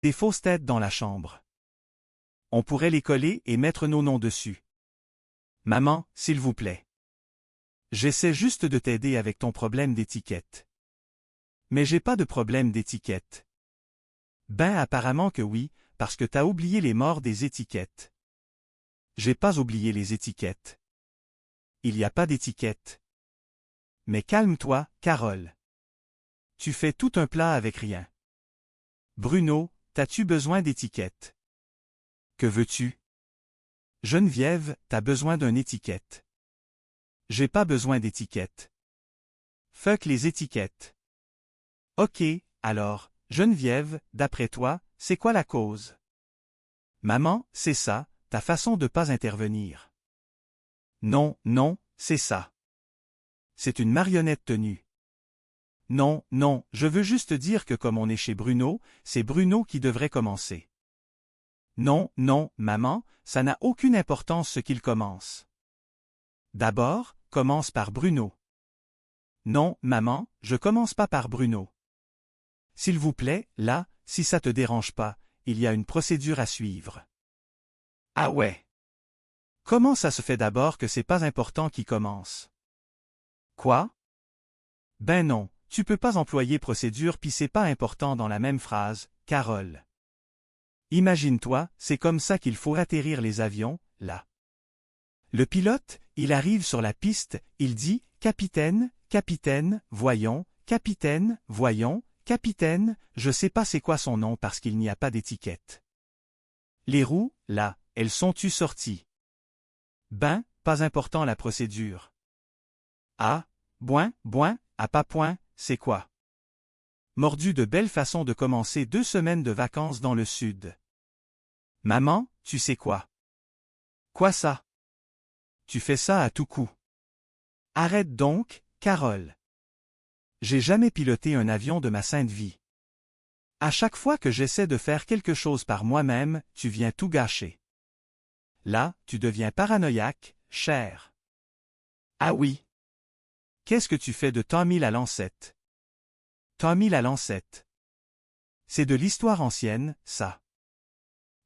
Des fausses têtes dans la chambre. On pourrait les coller et mettre nos noms dessus. Maman, s'il vous plaît. J'essaie juste de t'aider avec ton problème d'étiquette. Mais j'ai pas de problème d'étiquette. Ben apparemment que oui, parce que t'as oublié les morts des étiquettes. J'ai pas oublié les étiquettes. Il y a pas d'étiquette. Mais calme-toi, Carole. Tu fais tout un plat avec rien. Bruno, t'as-tu besoin d'étiquette? Que veux-tu? Geneviève, t'as besoin d'une étiquette. J'ai pas besoin d'étiquette. Fuck les étiquettes. Ok, alors, Geneviève, d'après toi, c'est quoi la cause? Maman, c'est ça, ta façon de pas intervenir. Non, non, c'est ça. C'est une marionnette tenue. Non, non, je veux juste dire que comme on est chez Bruno, c'est Bruno qui devrait commencer. Non, non, maman, ça n'a aucune importance ce qu'il commence. D'abord, commence par Bruno. Non, maman, je commence pas par Bruno. S'il vous plaît, là, si ça te dérange pas, il y a une procédure à suivre. Ah ouais. Comment ça se fait d'abord que c'est pas important qui commence? Quoi? Ben non, tu peux pas employer procédure puis c'est pas important dans la même phrase, Carole. Imagine-toi, c'est comme ça qu'il faut atterrir les avions, là. Le pilote, il arrive sur la piste, il dit « Capitaine, capitaine, voyons, capitaine, voyons, capitaine, je sais pas c'est quoi son nom parce qu'il n'y a pas d'étiquette. » Les roues, là, elles sont-tu sorties? Ben, pas important la procédure. Ah, boin, à pas point, c'est quoi? Mordu de belle façon de commencer 2 semaines de vacances dans le sud. Maman, tu sais quoi? Quoi ça? Tu fais ça à tout coup. Arrête donc, Carole. J'ai jamais piloté un avion de ma sainte vie. À chaque fois que j'essaie de faire quelque chose par moi-même, tu viens tout gâcher. Là, tu deviens paranoïaque, cher. Ah oui. Qu'est-ce que tu fais de Tommy la lancette? Tommy la lancette. C'est de l'histoire ancienne, ça.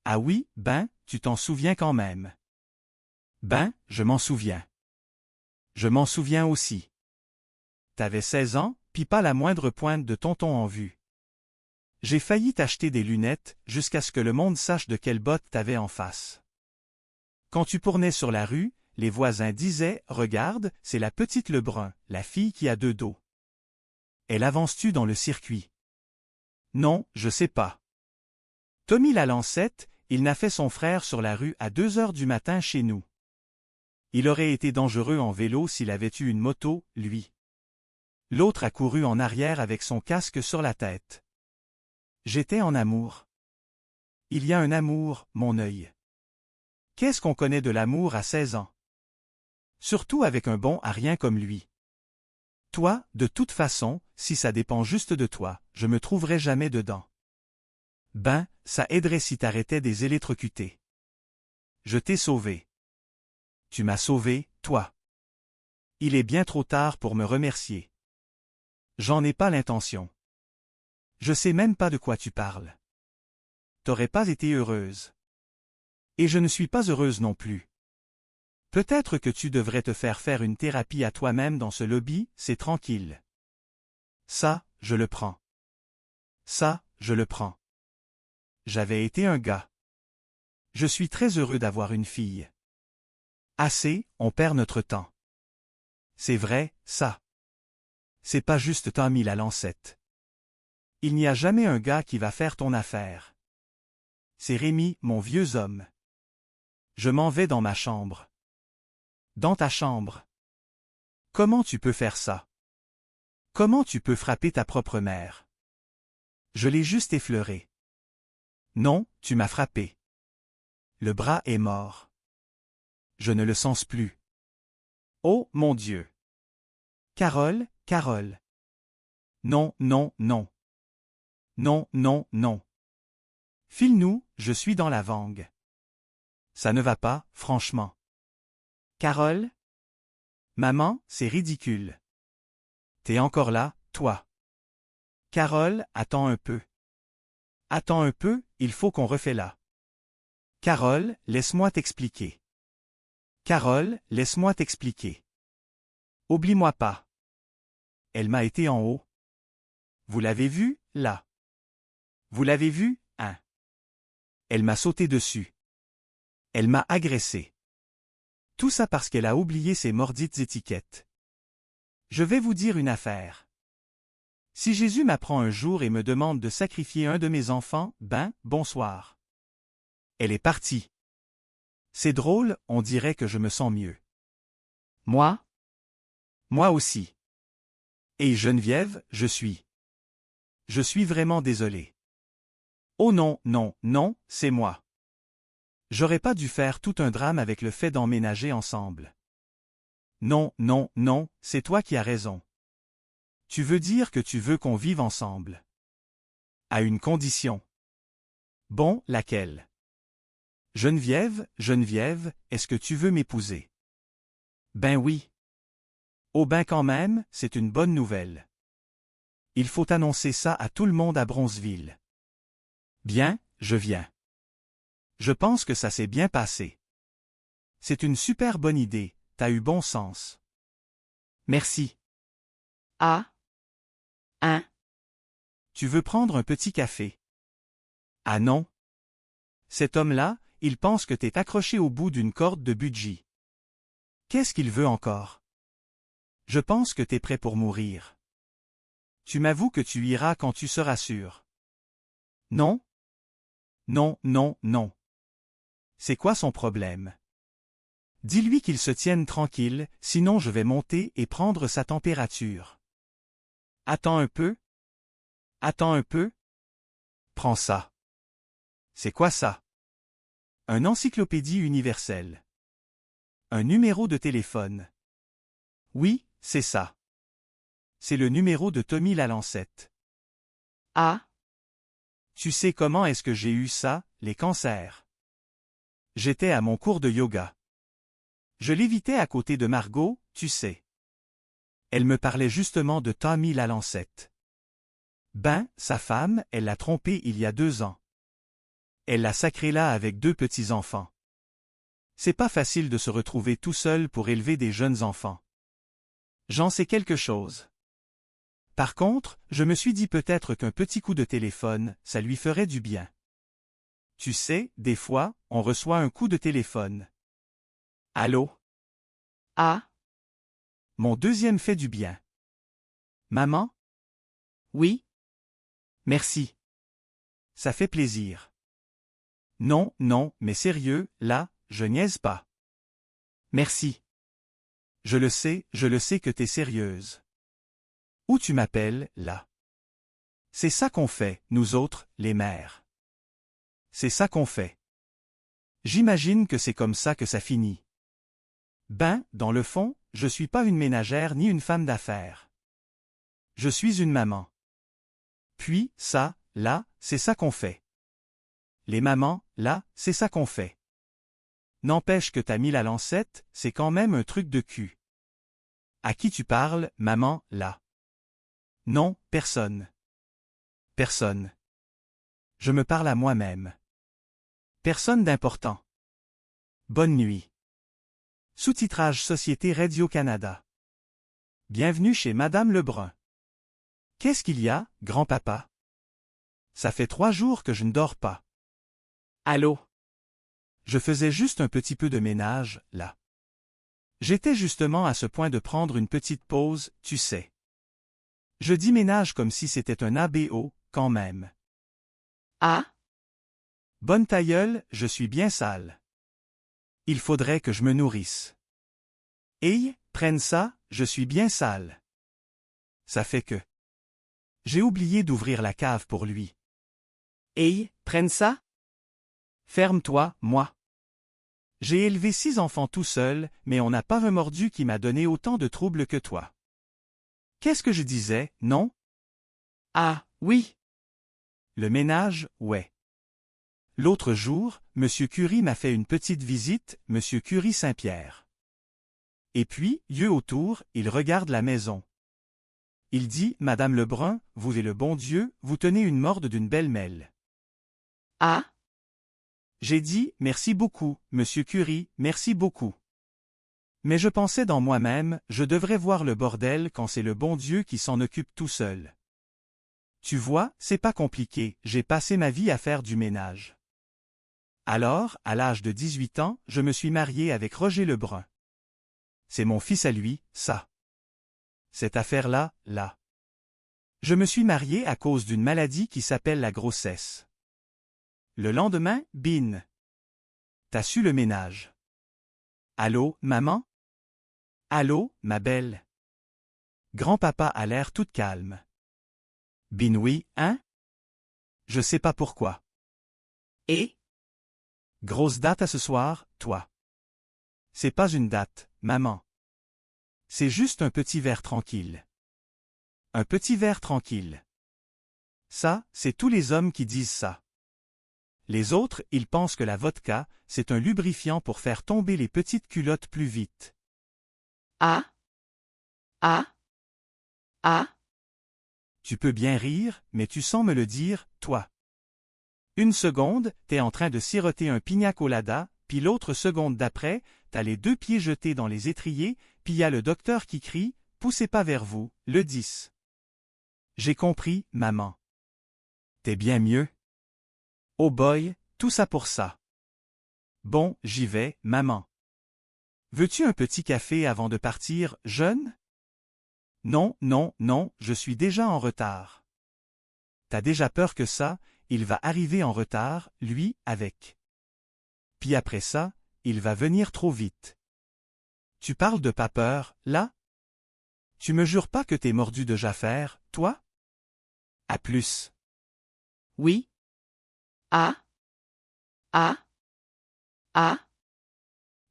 Ah oui, ben, tu t'en souviens quand même. Ben, je m'en souviens. Je m'en souviens aussi. T'avais 16 ans, pis pas la moindre pointe de tonton en vue. J'ai failli t'acheter des lunettes, jusqu'à ce que le monde sache de quelle botte t'avais en face. Quand tu tournais sur la rue, les voisins disaient « Regarde, c'est la petite Lebrun, la fille qui a 2 dos. » Elle avance-tu dans le circuit? Non, je sais pas. Tommy la lancette, il n'a fait son frère sur la rue à 2 heures du matin chez nous. Il aurait été dangereux en vélo s'il avait eu une moto, lui. L'autre a couru en arrière avec son casque sur la tête. J'étais en amour. Il y a un amour, mon œil. Qu'est-ce qu'on connaît de l'amour à 16 ans? Surtout avec un bon à rien comme lui. Toi, de toute façon, si ça dépend juste de toi, je me trouverai jamais dedans. Ben, ça aiderait si t'arrêtais des électrocutés. Je t'ai sauvé. Tu m'as sauvé, toi. Il est bien trop tard pour me remercier. J'en ai pas l'intention. Je sais même pas de quoi tu parles. T'aurais pas été heureuse. Et je ne suis pas heureuse non plus. Peut-être que tu devrais te faire une thérapie à toi-même dans ce lobby, c'est tranquille. Ça, je le prends. Ça, je le prends. J'avais été un gars. Je suis très heureux d'avoir une fille. Assez, on perd notre temps. C'est vrai, ça. C'est pas juste Tommy la lancette. Il n'y a jamais un gars qui va faire ton affaire. C'est Rémi, mon vieux homme. Je m'en vais dans ma chambre. Dans ta chambre. Comment tu peux faire ça? Comment tu peux frapper ta propre mère? Je l'ai juste effleuré. Non, tu m'as frappé. Le bras est mort. Je ne le sens plus. Oh, mon Dieu! Carole, Carole. Non, non, non. Non, non, non. File-nous, je suis dans la vangue. Ça ne va pas, franchement. Carole? Maman, c'est ridicule. T'es encore là, toi. Carole, attends un peu. Attends un peu, il faut qu'on refait là. Carole, laisse-moi t'expliquer. Carole, laisse-moi t'expliquer. Oublie-moi pas. Elle m'a été en haut. Vous l'avez vu, là. Vous l'avez vu, hein. Elle m'a sauté dessus. Elle m'a agressé. Tout ça parce qu'elle a oublié ses mordites étiquettes. Je vais vous dire une affaire. Si Jésus m'apprend un jour et me demande de sacrifier un de mes enfants, ben, bonsoir. Elle est partie. C'est drôle, on dirait que je me sens mieux. Moi? Moi aussi. Et Geneviève, je suis. Je suis vraiment désolé. Oh non, non, non, c'est moi. J'aurais pas dû faire tout un drame avec le fait d'emménager ensemble. Non, non, non, c'est toi qui as raison. Tu veux dire que tu veux qu'on vive ensemble. À une condition. Bon, laquelle? Geneviève, Geneviève, est-ce que tu veux m'épouser? Ben oui. Oh ben quand même, c'est une bonne nouvelle. Il faut annoncer ça à tout le monde à Bronzeville. Bien, je viens. Je pense que ça s'est bien passé. C'est une super bonne idée, t'as eu bon sens. Merci. Ah? Hein? Tu veux prendre un petit café? Ah non. Cet homme-là, il pense que t'es accroché au bout d'une corde de budgie. Qu'est-ce qu'il veut encore? Je pense que t'es prêt pour mourir. Tu m'avoues que tu iras quand tu seras sûr. Non? Non, non, non. C'est quoi son problème? Dis-lui qu'il se tienne tranquille, sinon je vais monter et prendre sa température. Attends un peu. Attends un peu. Prends ça. C'est quoi ça? Un encyclopédie universelle. Un numéro de téléphone. Oui, c'est ça. C'est le numéro de Tommy Lalancette. Ah? Tu sais comment est-ce que j'ai eu ça, les cancers? J'étais à mon cours de yoga. Je lévitais à côté de Margot, tu sais. Elle me parlait justement de Tommy Lalancette. Ben, sa femme, elle l'a trompé il y a 2 ans. Elle l'a sacré là avec 2 petits-enfants. C'est pas facile de se retrouver tout seul pour élever des jeunes enfants. J'en sais quelque chose. Par contre, je me suis dit peut-être qu'un petit coup de téléphone, ça lui ferait du bien. Tu sais, des fois, on reçoit un coup de téléphone. Allô? Ah? Mon deuxième fait du bien. Maman? Oui? Merci. Ça fait plaisir. Non, non, mais sérieux, là, je niaise pas. Merci. Je le sais que t'es sérieuse. Où tu m'appelles, là? C'est ça qu'on fait, nous autres, les mères. C'est ça qu'on fait. J'imagine que c'est comme ça que ça finit. Ben, dans le fond, je suis pas une ménagère ni une femme d'affaires. Je suis une maman. Puis, ça, là, c'est ça qu'on fait. Les mamans, là, c'est ça qu'on fait. N'empêche que t'as mis la lancette, c'est quand même un truc de cul. À qui tu parles, maman, là? Non, personne. Personne. Je me parle à moi-même. Personne d'important. Bonne nuit. Sous-titrage Société Radio-Canada. Bienvenue chez Madame Lebrun. Qu'est-ce qu'il y a, grand-papa? Ça fait 3 jours que je ne dors pas. Allô? Je faisais juste un petit peu de ménage, là. J'étais justement à ce point de prendre une petite pause, tu sais. Je dis ménage comme si c'était un ABO, quand même. Ah? Bonne ta gueule, je suis bien sale. Il faudrait que je me nourrisse. Hey, prenne ça, je suis bien sale. Ça fait que... J'ai oublié d'ouvrir la cave pour lui. Hey, prenne ça? Ferme-toi, moi. J'ai élevé 6 enfants tout seul, mais on n'a pas un mordu qui m'a donné autant de troubles que toi. Qu'est-ce que je disais, non? Ah, oui. Le ménage, ouais. L'autre jour, M. Curie m'a fait une petite visite, M. Curie Saint-Pierre. Et puis, yeux autour, il regarde la maison. Il dit, Madame Lebrun, vous et le bon Dieu, vous tenez une morde d'une belle mêle. A, J'ai dit « Merci beaucoup, Monsieur Curie, merci beaucoup ». Mais je pensais dans moi-même, je devrais voir le bordel quand c'est le bon Dieu qui s'en occupe tout seul. Tu vois, c'est pas compliqué, j'ai passé ma vie à faire du ménage. Alors, à l'âge de 18 ans, je me suis marié avec Roger Lebrun. C'est mon fils à lui, ça. Cette affaire-là, là. Je me suis marié à cause d'une maladie qui s'appelle la grossesse. Le lendemain, bin. T'as su le ménage. Allô, maman? Allô, ma belle? Grand-papa a l'air tout calme. Bin oui, hein? Je sais pas pourquoi. et, Grosse date à ce soir, toi. C'est pas une date, maman. C'est juste un petit verre tranquille. Un petit verre tranquille. Ça, c'est tous les hommes qui disent ça. Les autres, ils pensent que la vodka, c'est un lubrifiant pour faire tomber les petites culottes plus vite. A, A, A, Tu peux bien rire, mais tu sens me le dire, toi. Une seconde, t'es en train de siroter un pina colada, puis l'autre seconde d'après, t'as les deux pieds jetés dans les étriers, puis y a le docteur qui crie « Poussez pas vers vous, le 10. » J'ai compris, maman. T'es bien mieux. Oh boy, tout ça pour ça. Bon, j'y vais, maman. Veux-tu un petit café avant de partir, jeune? Non, non, non, je suis déjà en retard. T'as déjà peur que ça, il va arriver en retard, lui, avec. Puis après ça, il va venir trop vite. Tu parles de pas peur, là? Tu me jures pas que t'es mordu de Jaffer, toi? À plus. oui, A, A, A,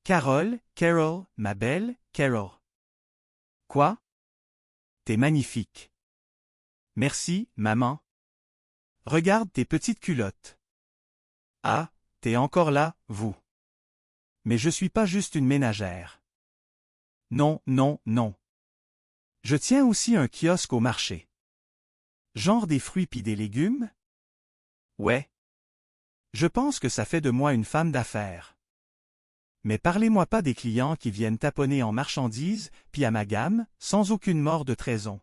Carole, Carol, ma belle, Carol. Quoi? T'es magnifique. Merci, maman. Regarde tes petites culottes. Ah, t'es encore là, vous. Mais je suis pas juste une ménagère. Non, non, non. Je tiens aussi un kiosque au marché. Genre des fruits pis des légumes? Ouais. Je pense que ça fait de moi une femme d'affaires. Mais parlez-moi pas des clients qui viennent taponner en marchandises, puis à ma gamme, sans aucune mort de trahison.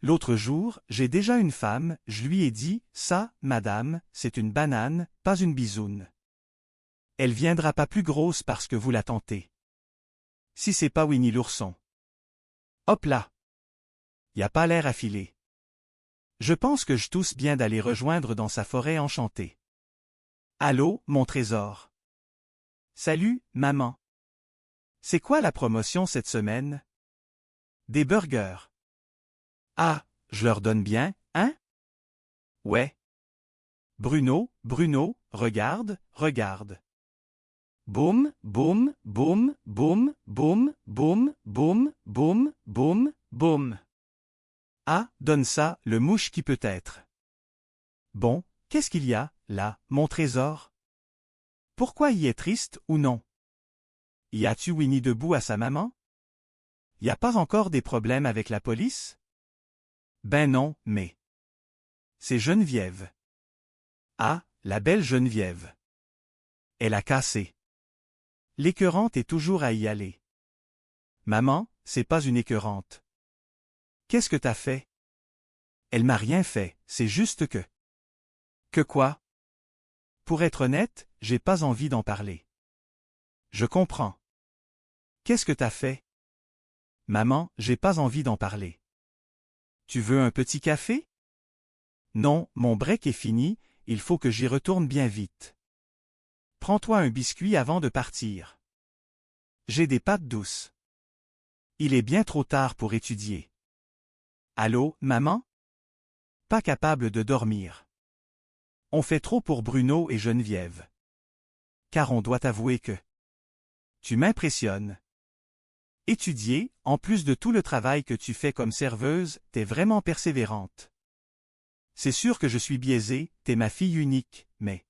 L'autre jour, j'ai déjà une femme, je lui ai dit, ça, madame, c'est une banane, pas une bisoune. Elle viendra pas plus grosse parce que vous la tentez. Si c'est pas Winnie l'ourson. Hop là. Y a pas l'air affilé. Je pense que je tousse bien d'aller rejoindre dans sa forêt enchantée. Allô, mon trésor. Salut, maman. C'est quoi la promotion cette semaine? Des burgers. Ah, je leur donne bien, hein? Ouais. Bruno, Bruno, regarde, regarde. Boum, boum, boum, boum, boum, boum, boum, boum, boum, boum. Ah, donne ça, le mouche qui peut être. Bon, qu'est-ce qu'il y a, là, mon trésor? Pourquoi y est triste ou non? Y a-tu Winnie debout à sa maman? Y a pas encore des problèmes avec la police? Ben non, mais... C'est Geneviève. Ah, la belle Geneviève. Elle a cassé. L'écœurante est toujours à y aller. Maman, c'est pas une écœurante. Qu'est-ce que t'as fait? Elle m'a rien fait, c'est juste que... Que quoi? Pour être honnête, j'ai pas envie d'en parler. Je comprends. Qu'est-ce que t'as fait? Maman, j'ai pas envie d'en parler. Tu veux un petit café? Non, mon break est fini, il faut que j'y retourne bien vite. Prends-toi un biscuit avant de partir. J'ai des pâtes douces. Il est bien trop tard pour étudier. Allô, maman? Pas capable de dormir. On fait trop pour Bruno et Geneviève. Car on doit avouer que... Tu m'impressionnes. Étudier, en plus de tout le travail que tu fais comme serveuse, t'es vraiment persévérante. C'est sûr que je suis biaisé, t'es ma fille unique, mais...